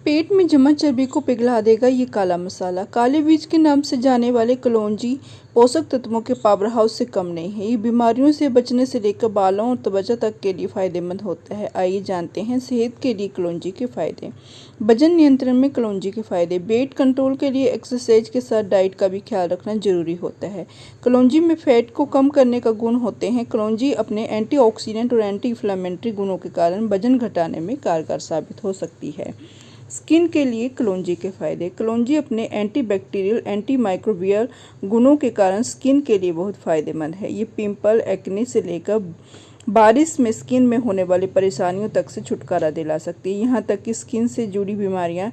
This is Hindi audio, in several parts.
पेट में जमा चर्बी को पिघला देगा ये काला मसाला। काले बीज के नाम से जाने वाले कलौंजी पोषक तत्वों के पावर हाउस से कम नहीं है। ये बीमारियों से बचने से लेकर बालों और त्वचा तक के लिए फायदेमंद होता है। आइए जानते हैं सेहत के लिए कलौंजी के फायदे। वजन नियंत्रण में कलौंजी के फायदे। वेट कंट्रोल के लिए एक्सरसाइज के साथ डाइट का भी ख्याल रखना जरूरी होता है। कलौंजी में फैट को कम करने का गुण होते हैं। कलौंजी अपने एंटीऑक्सीडेंट और एंटी इन्फ्लेमेटरी गुणों के कारण वजन घटाने में कारगर साबित हो सकती है। स्किन के लिए कलौंजी के फायदे। कलौंजी अपने एंटीबैक्टीरियल, एंटीमाइक्रोबियल गुणों के कारण स्किन के लिए बहुत फायदेमंद है। ये पिंपल, एक्ने से लेकर बारिश में स्किन में होने वाली परेशानियों तक से छुटकारा दिला सकती है। यहाँ तक कि स्किन से जुड़ी बीमारियाँ,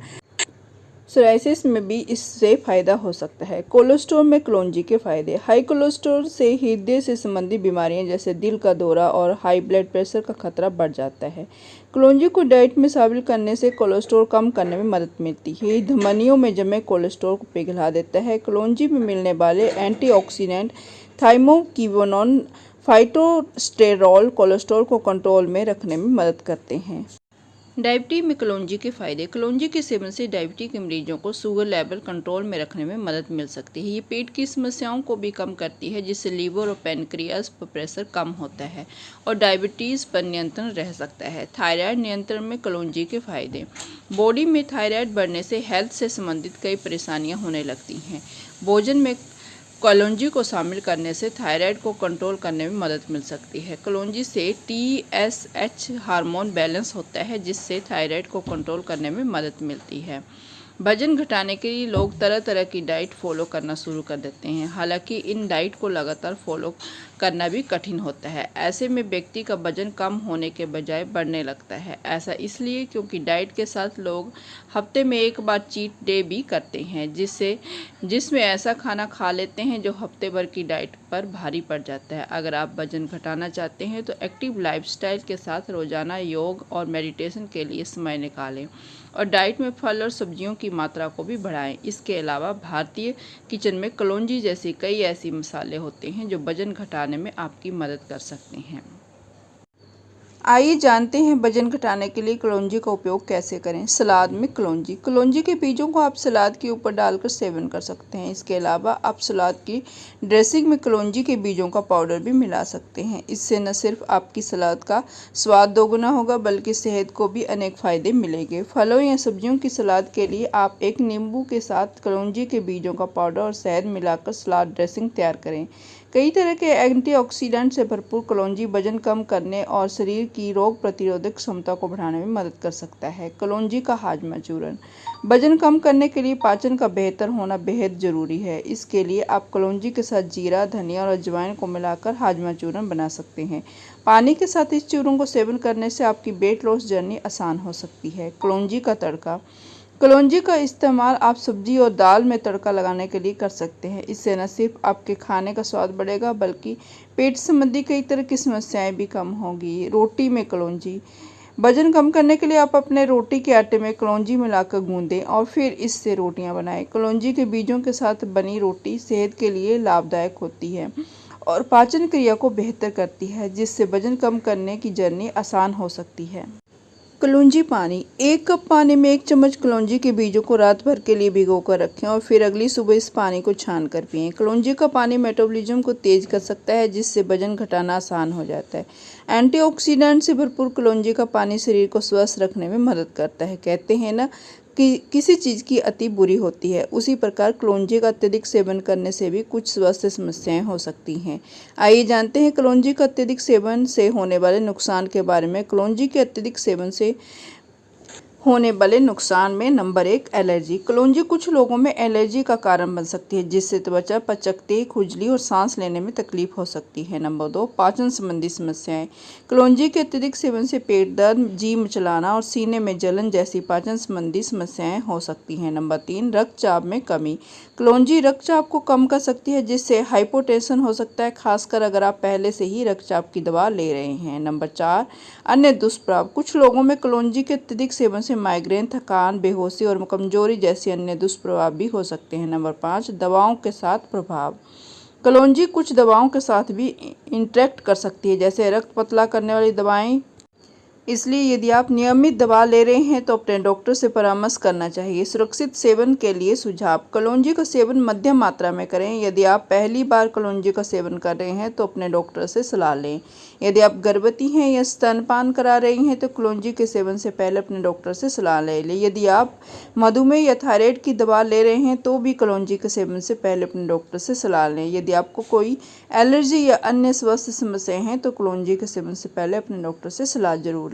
सोराइसिस में भी इससे फायदा हो सकता है। कोलेस्ट्रॉल में कलौंजी के फायदे। हाई कोलेस्ट्रॉल से हृदय से संबंधित बीमारियां जैसे दिल का दौरा और हाई ब्लड प्रेशर का खतरा बढ़ जाता है। कलौंजी को डाइट में शामिल करने से कोलेस्ट्रॉल कम करने में मदद मिलती है। ये धमनियों में जमे कोलेस्ट्रॉल को पिघला देता है। कलौंजी में मिलने वाले एंटीऑक्सीडेंट थाइमोकिनोन, फाइटोस्टेरॉल कोलेस्ट्रॉल को कंट्रोल में रखने में मदद करते हैं। डायबिटीज में कलौंजी के फायदे। कलौंजी के सेवन से डायबिटीज के मरीजों को शुगर लेवल कंट्रोल में रखने में मदद मिल सकती है। ये पेट की समस्याओं को भी कम करती है, जिससे लीवर और पैनक्रियाज पर प्रेशर कम होता है और डायबिटीज़ पर नियंत्रण रह सकता है। थायराइड नियंत्रण में कलौंजी के फायदे। बॉडी में थायराइड बढ़ने से हेल्थ से संबंधित कई परेशानियाँ होने लगती हैं। भोजन में कलौंजी को शामिल करने से थायराइड को कंट्रोल करने में मदद मिल सकती है। कलौंजी से TSH हार्मोन बैलेंस होता है, जिससे थायराइड को कंट्रोल करने में मदद मिलती है। वजन घटाने के लिए लोग तरह तरह की डाइट फॉलो करना शुरू कर देते हैं। हालांकि इन डाइट को लगातार फॉलो करना भी कठिन होता है। ऐसे में व्यक्ति का वजन कम होने के बजाय बढ़ने लगता है। ऐसा इसलिए क्योंकि डाइट के साथ लोग हफ्ते में एक बार चीट डे भी करते हैं, जिसमें ऐसा खाना खा लेते हैं जो हफ्ते भर की डाइट पर भारी पड़ जाता है। अगर आप वजन घटाना चाहते हैं तो एक्टिव लाइफस्टाइल के साथ रोजाना योग और मेडिटेशन के लिए समय निकालें और डाइट में फल और सब्जियों की मात्रा को भी बढ़ाएं। इसके अलावा भारतीय किचन में कलौंजी जैसे कई ऐसी मसाले होते हैं जो वजन घटाने में आपकी मदद कर सकते हैं। आइए जानते हैं वजन घटाने के लिए कलौंजी का उपयोग कैसे करें। सलाद में कलौंजी। कलौंजी के बीजों को आप सलाद के ऊपर डालकर सेवन कर सकते हैं। इसके अलावा आप सलाद की ड्रेसिंग में कलौंजी के बीजों का पाउडर भी मिला सकते हैं। इससे न सिर्फ आपकी सलाद का स्वाद दोगुना होगा, बल्कि सेहत को भी अनेक फ़ायदे मिलेंगे। फलों या सब्जियों की सलाद के लिए आप एक नींबू के साथ कलौंजी के बीजों का पाउडर और शहद मिलाकर सलाद ड्रेसिंग तैयार करें। कई तरह के एंटीऑक्सीडेंट से भरपूर कलौंजी वजन कम करने और शरीर की रोग प्रतिरोधक क्षमता को बढ़ाने में मदद कर सकता है। कलौंजी का हाजमा चूर्ण। वजन कम करने के लिए पाचन का बेहतर होना बेहद ज़रूरी है। इसके लिए आप कलौंजी के साथ जीरा, धनिया और अजवाइन को मिलाकर हाजमा चूर्ण बना सकते हैं। पानी के साथ इस चूर्ण को सेवन करने से आपकी वेट लॉस जर्नी आसान हो सकती है। कलौंजी का तड़का। कलौंजी का इस्तेमाल आप सब्जी और दाल में तड़का लगाने के लिए कर सकते हैं। इससे न सिर्फ आपके खाने का स्वाद बढ़ेगा, बल्कि पेट संबंधी कई तरह की समस्याएं भी कम होंगी। रोटी में कलौंजी। वजन कम करने के लिए आप अपने रोटी के आटे में कलौंजी मिलाकर गूंदें और फिर इससे रोटियां बनाएं। कलौंजी के बीजों के साथ बनी रोटी सेहत के लिए लाभदायक होती है और पाचन क्रिया को बेहतर करती है, जिससे वजन कम करने की जर्नी आसान हो सकती है। कलौंजी पानी। 1 कप पानी में 1 चम्मच कलौंजी के बीजों को रात भर के लिए भिगोकर रखें और फिर अगली सुबह इस पानी को छान कर पिएं। कलौंजी का पानी मेटाबॉलिज्म को तेज कर सकता है, जिससे वजन घटाना आसान हो जाता है। एंटीऑक्सीडेंट से भरपूर कलौंजी का पानी शरीर को स्वस्थ रखने में मदद करता है। कहते हैं ना कि किसी चीज़ की अति बुरी होती है, उसी प्रकार कलौंजी का अत्यधिक सेवन करने से भी कुछ स्वास्थ्य समस्याएं हो सकती हैं। आइए जानते हैं कलौंजी का अत्यधिक सेवन से होने वाले नुकसान के बारे में। कलौंजी के अत्यधिक सेवन से होने वाले नुकसान में नंबर 1, एलर्जी। कलौंजी कुछ लोगों में एलर्जी का कारण बन सकती है, जिससे त्वचा पर चकत्ते, खुजली और सांस लेने में तकलीफ हो सकती है। नंबर 2, पाचन संबंधी समस्याएं। कलौंजी के अत्यधिक सेवन से पेट दर्द, जी मिचलाना और सीने में जलन जैसी पाचन संबंधी समस्याएं हो सकती हैं। नंबर 3, रक्तचाप में कमी। कलौंजी रक्तचाप को कम कर सकती है, जिससे हाइपोटेंशन हो सकता है, खासकर अगर आप पहले से ही रक्तचाप की दवा ले रहे हैं। नंबर 4, अन्य दुष्प्रभाव। कुछ लोगों में कलौंजी के अत्यधिक सेवन से माइग्रेन, थकान, बेहोशी और कमजोरी जैसे अन्य दुष्प्रभाव भी हो सकते हैं। नंबर 5, दवाओं के साथ प्रभाव। कलौंजी कुछ दवाओं के साथ भी इंटरेक्ट कर सकती है, जैसे रक्त पतला करने वाली दवाएं, इसलिए यदि आप नियमित दवा ले रहे हैं तो अपने डॉक्टर से परामर्श करना चाहिए। सुरक्षित सेवन के लिए सुझाव। कलौंजी का सेवन मध्यम मात्रा में करें। यदि आप पहली बार कलौंजी का सेवन कर रहे हैं तो अपने डॉक्टर से सलाह लें। यदि आप गर्भवती हैं या स्तनपान करा रही हैं तो कलौंजी के सेवन से पहले अपने डॉक्टर से सलाह ले लें। यदि आप मधुमेह या थायराइड की दवा ले रहे हैं तो भी कलौंजी के सेवन से पहले अपने डॉक्टर से सलाह लें। यदि आपको कोई एलर्जी या अन्य स्वास्थ्य समस्याएं हैं तो कलौंजी के सेवन से पहले अपने डॉक्टर से सलाह जरूर लें।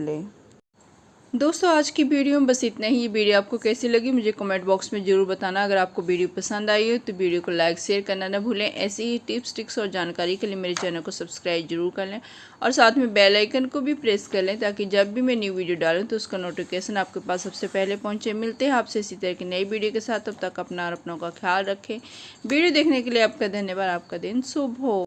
दोस्तों, आज की वीडियो में बस इतना ही। ये वीडियो आपको कैसी लगी मुझे कमेंट बॉक्स में ज़रूर बताना। अगर आपको वीडियो पसंद आई हो तो वीडियो को लाइक शेयर करना ना भूलें। ऐसी ही टिप्स ट्रिक्स और जानकारी के लिए मेरे चैनल को सब्सक्राइब जरूर कर लें और साथ में बेल आइकन को भी प्रेस कर लें ताकि जब भी मैं न्यू वीडियो डालूँ तो उसका नोटिफिकेशन आपके पास सबसे पहले पहुँचे। मिलते हैं आपसे इसी तरह की नई वीडियो के साथ। तब तक अपना और अपनों का ख्याल रखें। वीडियो देखने के लिए आपका धन्यवाद। आपका दिन शुभ हो।